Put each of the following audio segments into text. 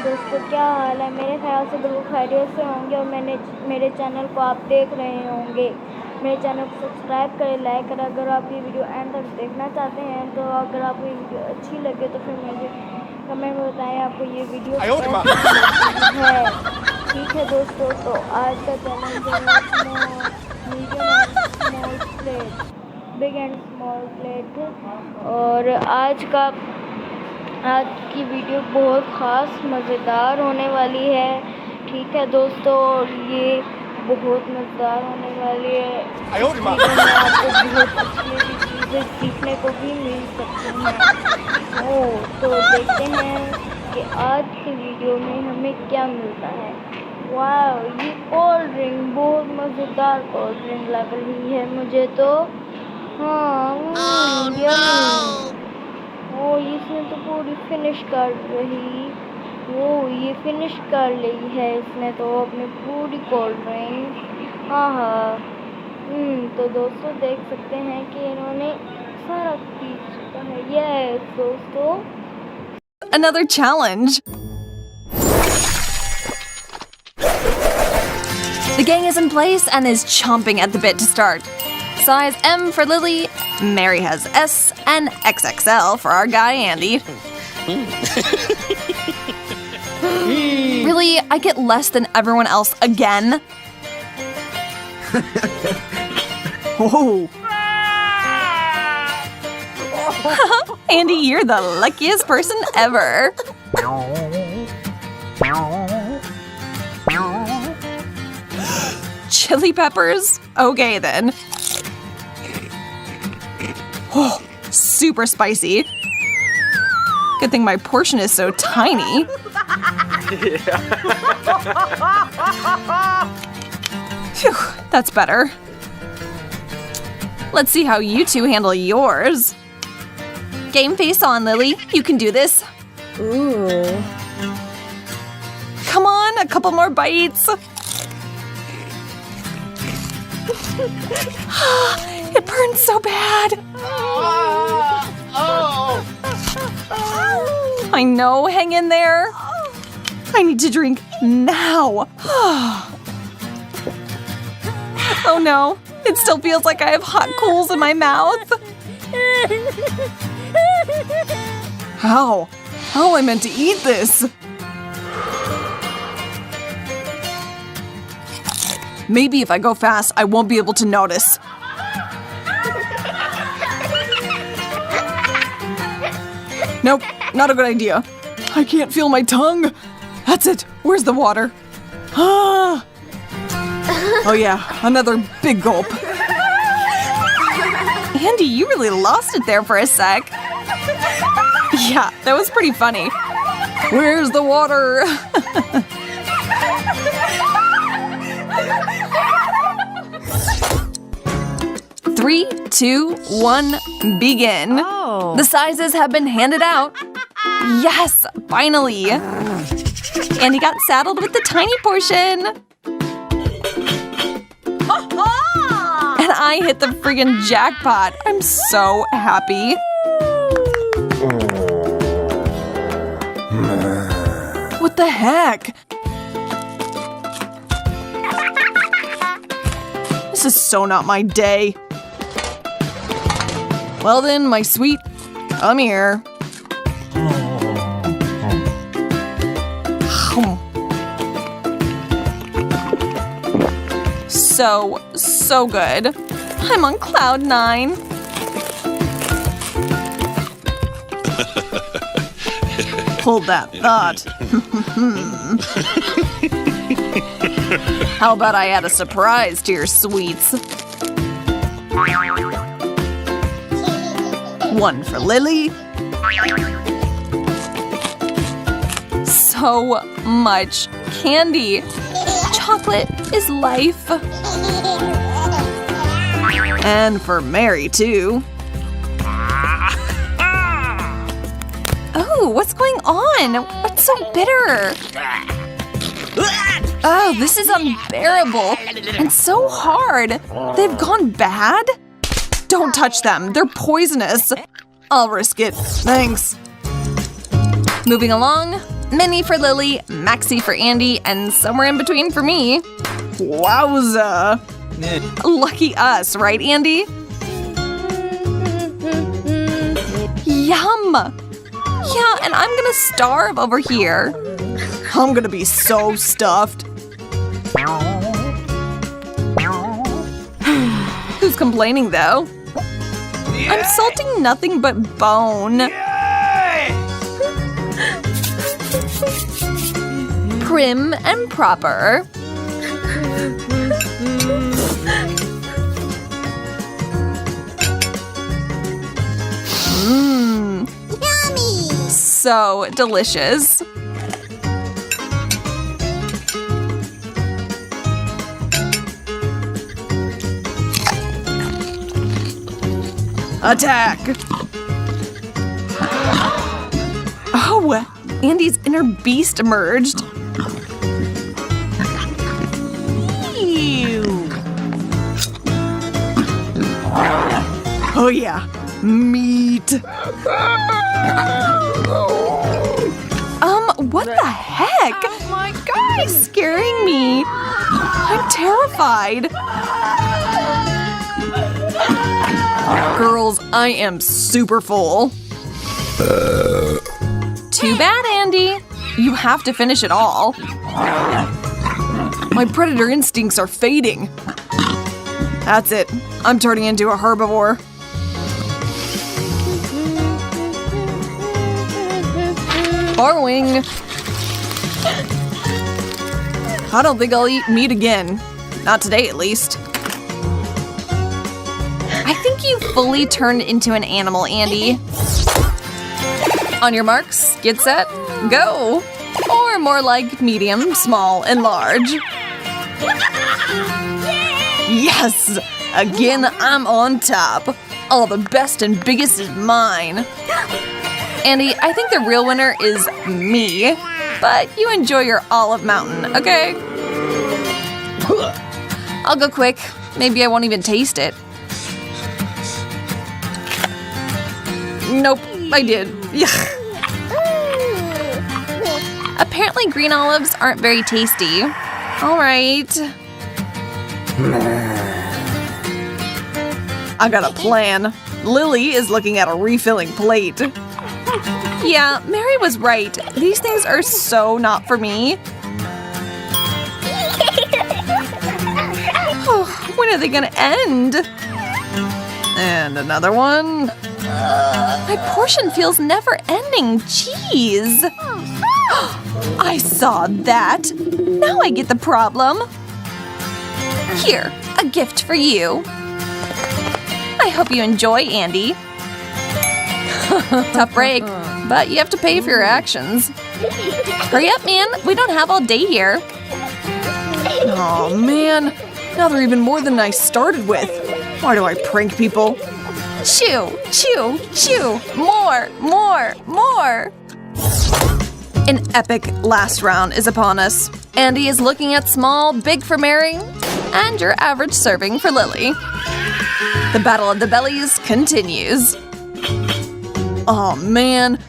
دوستوں، کیا حال ہے؟ میرے خیال سے بالکل خیریت سے ہوں گے اور میرے چینل کو آپ دیکھ رہے ہوں گے۔ میرے چینل کو سبسکرائب کریں، لائک کریں۔ اگر آپ یہ ویڈیو اینڈ تک دیکھنا چاہتے ہیں تو اگر آپ کو یہ ویڈیو اچھی لگے تو پھر مجھے کمنٹ میں بتائیں آپ کو یہ ویڈیو کیسی لگی ہے۔ ٹھیک ہے دوستوں، تو آج کا چیلنج ہے medium and small plate, big and small plate, اور آج کی ویڈیو بہت خاص مزیدار ہونے والی ہے۔ ٹھیک ہے دوستوں، اور یہ بہت مزیدار ہونے والی ہے۔ اس ویڈیو میں آپ کو بہت اچھی چیزیں سیکھنے کو بھی مل سکتی ہیں۔ تو دیکھتے ہیں کہ آج کی ویڈیو میں ہمیں کیا ملتا ہے۔ واو، یہ کولڈ ڈرنک بہت مزیدار کولڈ ڈرنک لگ رہی ہے مجھے تو۔ اس نے تو پوری فنش کر رہی، یہ فنش کر لی ہے اس نے تو اپنی پوری کولڈ ڈرنک۔ تو دوستوں دیکھ سکتے ہیں کہ انہوں نے سارا پی چکا ہے۔ یس دوستوں، Another challenge. The gang is in place and is chomping at the bit to start. Size M for Lily, Mary has S, and XXL for our guy Andy. Really? I get less than everyone else again? Oh. Andy, you're the luckiest person ever. Chili peppers? Okay then. Oh, super spicy. Good thing my portion is so tiny. Phew, that's better. Let's see how you two handle yours. Game face on, Lily. You can do this. ooh. Come on, a couple more bites. It burns so bad. I know, hang in there. I need to drink now. Oh no, it still feels like I have hot coals in my mouth. How am I meant to eat this? Maybe if I go fast, I won't be able to notice. Nope, not a good idea. I can't feel my tongue. That's it. Where's the water? Oh yeah, another big gulp. Andy, you really lost it there for a sec. Yeah, that was pretty funny. Where's the water? 3, 2, 1, begin. The sizes have been handed out. Yes, finally. Andy got saddled with the tiny portion. And I hit the friggin' jackpot. I'm so happy. What the heck? This is so not my day. Well then, my sweet, come here. So good. I'm on cloud 9. Hold that thought. How about I add a surprise to your sweets? 1 for Lily. So much candy. Chocolate is life. And for Mary, too. Oh, what's going on? What's so bitter? Oh, this is unbearable. And so hard. They've gone bad? Don't touch them. They're poisonous. I'll risk it. Thanks. Moving along. Mini for Lily, maxi for Andy, and somewhere in between for me. Wowza! Lucky us, right, Andy? Yum! Yeah, and I'm gonna starve over here. I'm gonna be so stuffed. Who's complaining, though? I'm salting nothing but bone. Prim and proper. Mmm. Yummy! So delicious. Attack! Oh, Andy's inner beast emerged. Ew. Oh yeah, meat. What the heck? Oh my God, he's scaring me. I'm terrified. Girls, I am super full. Too bad, Andy. You have to finish it all. My predator instincts are fading. That's it. I'm turning into a herbivore. Borrowing. I don't think I'll eat meat again. Not today, at least. I think you fully turned into an animal, Andy. On your marks, get set, go! Or more like medium, small, and large. Yes! Again, I'm on top. All the best and biggest is mine. Andy, I think the real winner is me. But you enjoy your olive mountain, okay? I'll go quick. Maybe I won't even taste it. Nope, I did. Yuck. Apparently green olives aren't very tasty. All right. I got a plan. Lily is looking at a refilling plate. Yeah, Mary was right. These things are so not for me. Oh, when are they gonna end? And another one. My portion feels never ending. Jeez. I saw that. Now I get the problem. Here, a gift for you. I hope you enjoy, Andy. Tough break, but you have to pay for your actions. Hurry up, man. We don't have all day here. Oh, man. Now they're even more than I started with. Why do I prank people? Chew, chew, chew. More, more, more. An epic last round is upon us. Andy is looking at small, big for Mary, and your average serving for Lily. The battle of the bellies continues. Oh, man.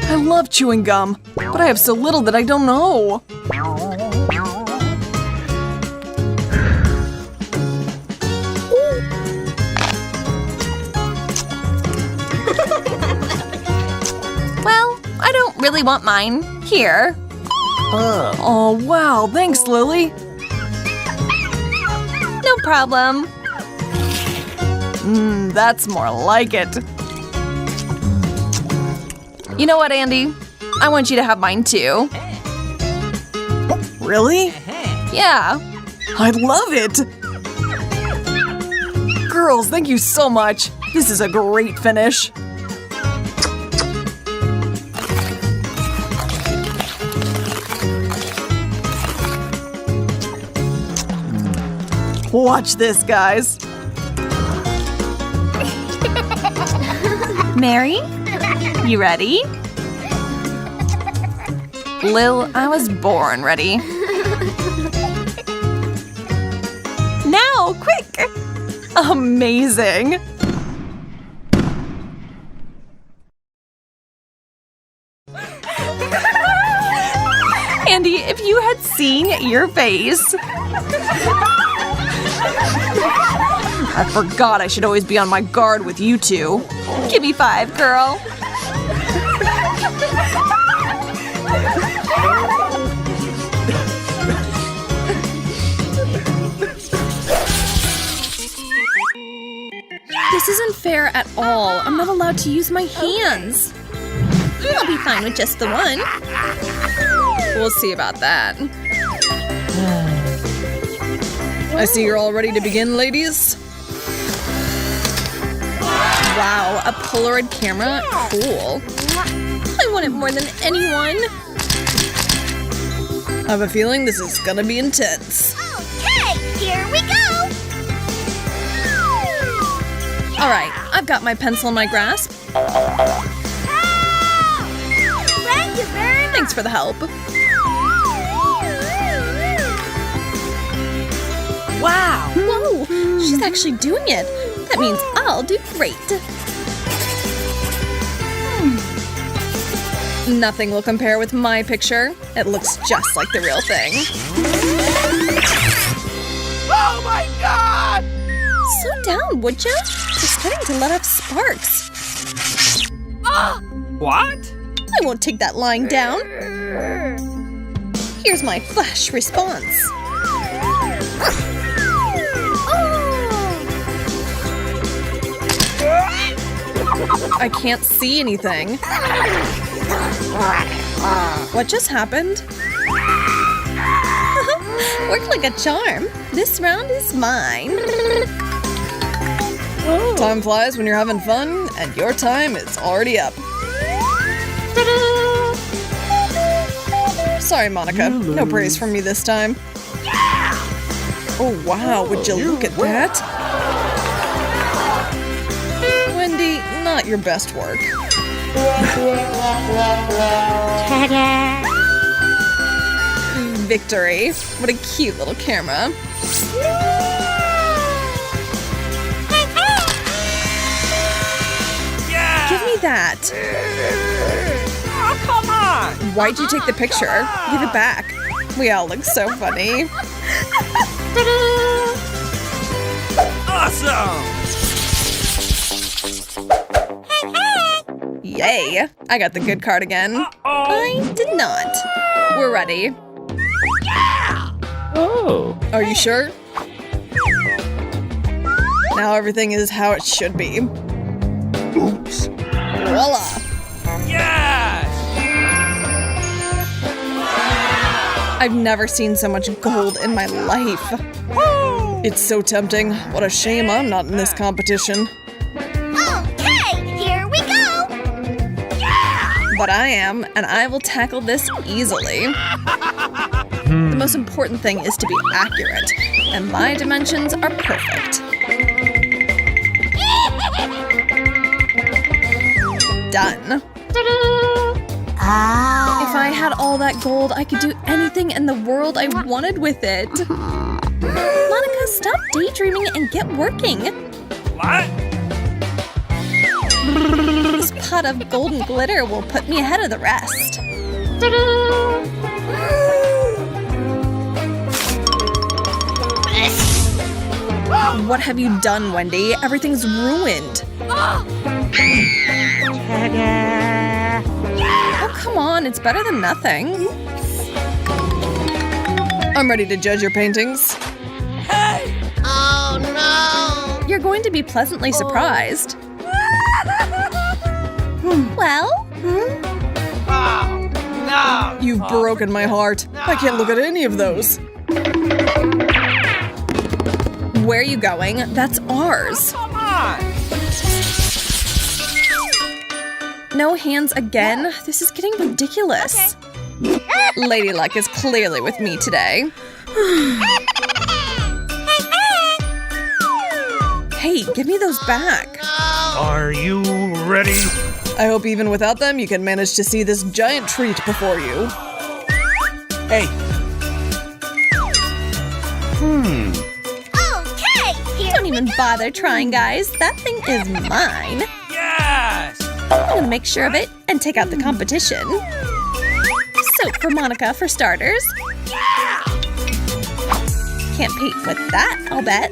I love chewing gum, but I have so little that I don't know. Well, I don't really want mine. Here. Oh, wow. Thanks, Lily. No problem. That's more like it. You know what, Andy? I want you to have mine too. Really? Yeah. I love it! Girls, thank you so much. This is a great finish. Watch this, guys. Mary? You ready? Lil, I was born ready. Now, quick! Amazing! Andy, if you had seen your face. I forgot I should always be on my guard with you two. Give me 5, girl. This isn't fair at all. I'm not allowed to use my hands. I'll be fine with just the one. We'll see about that. I see you're all ready to begin, ladies. Wow, a Polaroid camera? Cool. I want it more than anyone. I have a feeling this is gonna be intense. Okay, here we go! Alright, I've got my pencil in my grasp. Thank you very much! Thanks for the help. Wow! Whoa, she's actually doing it. That means I'll do great. Nothing will compare with my picture. It looks just like the real thing. Oh my god! Slow down, would ya? You're starting to let off sparks. What? I won't take that lying down. Here's my flash response. I can't see anything. What just happened? Worked like a charm. This round is mine. Time flies when you're having fun, and your time is already up. Sorry, Monica. No praise from me this time. Oh, wow. Would you look at that? Wendy, not your best work. Victory. What a cute little camera. Yeah! Give me that. Oh, come on! Why'd you take the picture? Give it back. We all look so funny. Awesome! Yay! I got the good card again. I did not. We're ready. Oh. Are you sure? Now everything is how it should be. Oops. Voila! Yes! I've never seen so much gold in my life. It's so tempting. What a shame I'm not in this competition. Okay, here we go! But I am, and I will tackle this easily. The most important thing is to be accurate, and my dimensions are perfect. Done. If I had all that gold, I could do anything in the world I wanted with it. Monica, stop daydreaming and get working. What? This pot of golden glitter will put me ahead of the rest. What have you done, Wendy? Everything's ruined. Oh, come on, it's better than nothing. I'm ready to judge your paintings. Hey! Oh no! You're going to be pleasantly surprised. Well? Oh, no! You've broken my heart. I can't look at any of those. Where are you going? That's ours. Come on! No hands again? This is getting ridiculous. Lady Luck is clearly with me today. Hey, give me those back. Are you ready? I hope even without them, you can manage to see this giant treat before you. Hey! Okay, here Don't even bother trying, guys. That thing is mine. Yes! I'm gonna make sure of it and take out the competition. soap for Monica, for starters. Can't paint with that, I'll bet.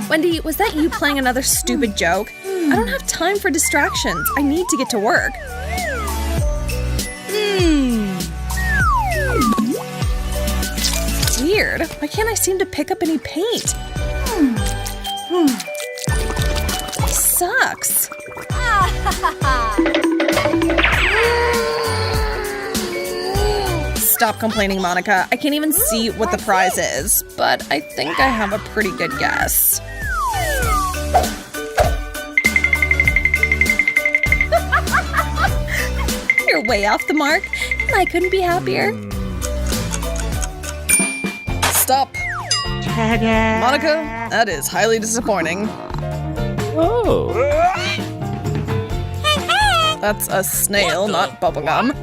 Wendy, was that you playing another stupid joke? I don't have time for distractions. I need to get to work. Weird. Why can't I seem to pick up any paint? This sucks. Stop complaining, Monica. I can't even see what the prize is, but I think I have a pretty good guess. You're way off the mark, and I couldn't be happier. Stop. Monica, that is highly disappointing. Oh. That's a snail, not bubblegum.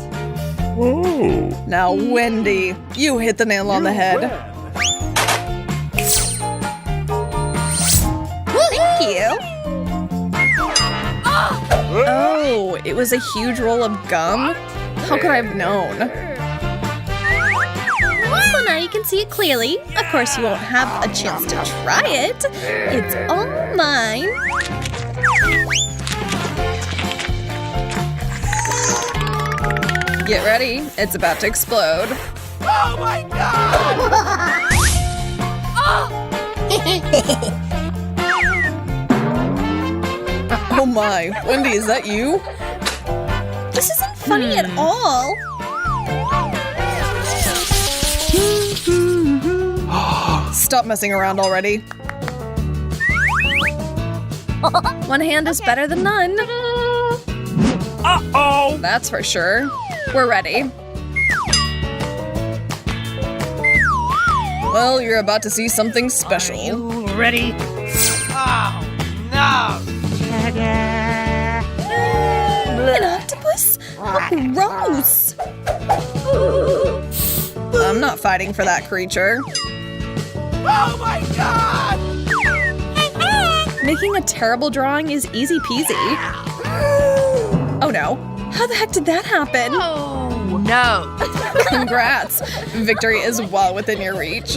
Oh. Now, Wendy, you hit the nail on the head. Thank you. Oh, it was a huge roll of gum? How could I have known? Well, now you can see it clearly. Of course, you won't have a chance to try it. It's all mine. Get ready. It's about to explode. Oh my God! Oh my, Wendy, is that you? This isn't funny at all. Stop messing around already. One hand is better than none. Uh-oh! That's for sure. We're ready. Well, you're about to see something special. Are you ready? Oh, no! An octopus? How gross! I'm not fighting for that creature. Oh my God! Making a terrible drawing is easy peasy. Oh no. How the heck did that happen? Oh, no. Congrats. Victory is well within your reach.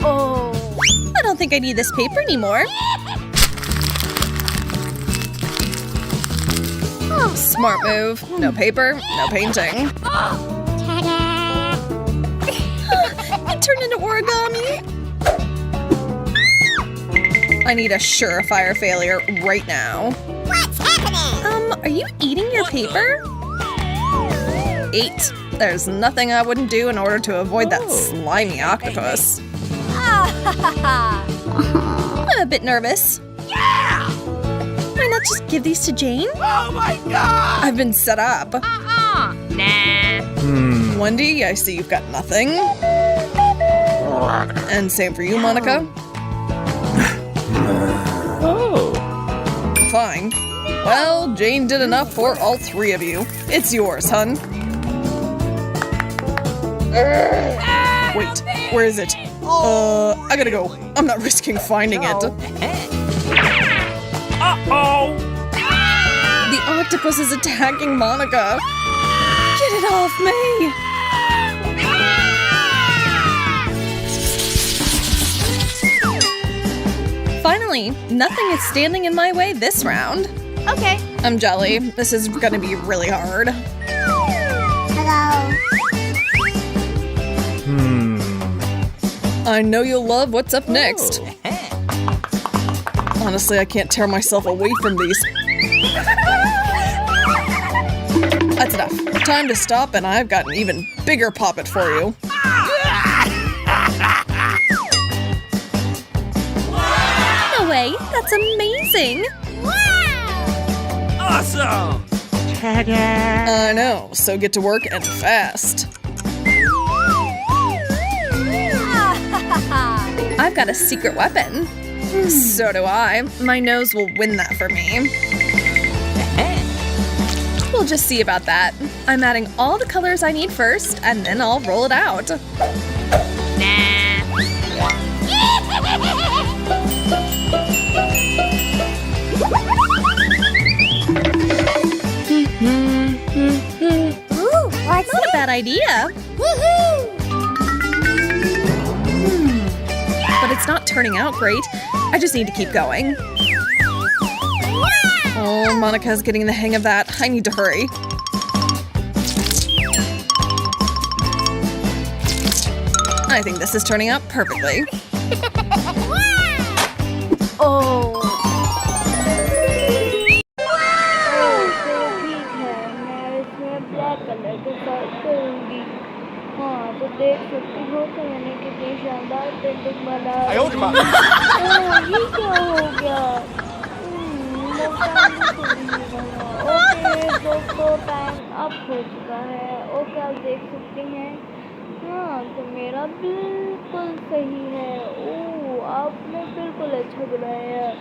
Oh. I don't think I need this paper anymore. Oh, smart move. No paper, no painting. It turned into origami. I need a surefire failure right now. What's happening? Are you eating your paper? 8. There's nothing I wouldn't do in order to avoid that slimy octopus. I'm a bit nervous. Why not just give these to Jane? Oh my God! I've been set up. Nah. Wendy, I see you've got nothing. And same for you, Monica. Oh. Fine. Well, Jane did enough for all 3 of you. It's yours, hun. Wait, where is it? I gotta go. I'm not risking finding it. Uh-oh! The octopus is attacking Monica. Get it off me! Finally, nothing is standing in my way this round. Okay. I'm jelly. This is gonna be really hard. Hello. I know you'll love what's up next. Honestly, I can't tear myself away from these. That's enough. Time to stop, and I've got an even bigger poppet for you. No way! That's amazing! Awesome! I know, so get to work and fast. I've got a secret weapon. So do I. My nose will win that for me. We'll just see about that. I'm adding all the colors I need first, and then I'll roll it out. Nah. idea. But it's not turning out great. I just need to keep going. Oh, Monica's getting the hang of that. I need to hurry. I think this is turning out perfectly. اوہ ٹھیک ہے، میں اس میں black colour کے ساتھ کروں گی. ہاں تو دیکھ سکتی ہو کہ میں نے کتنی شاندار پینٹنگ بنا. اوہ یہ کیا ہو گیا؟ اوکے دوستوں ٹائم اپ ہو چکا ہے. اوکے آپ دیکھ سکتے ہیں. ہاں تو میرا بالکل صحیح ہے. اوہ آپ نے بالکل اچھا بنایا ہے.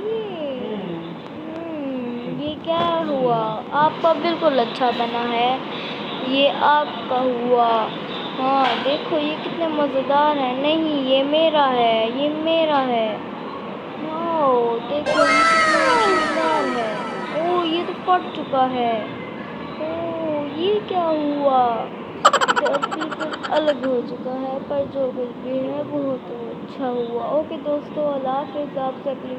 نہیں یہ کیا ہوا؟ آپ کا بالکل اچھا بنا ہے. یہ آپ کا ہوا. ہاں دیکھو یہ کتنے مزیدار ہے. نہیں یہ میرا ہے، یہ میرا ہے. واو دیکھو یہ کتنا شاندار ہے. اوہ یہ تو پھٹ چکا ہے. اوہ یہ کیا ہوا؟ بالکل الگ ہو چکا ہے، پر جو کچھ بھی ہے بہت اچھا ہوا. اوکے دوستوں اللہ حافظ. آپ سے اگلی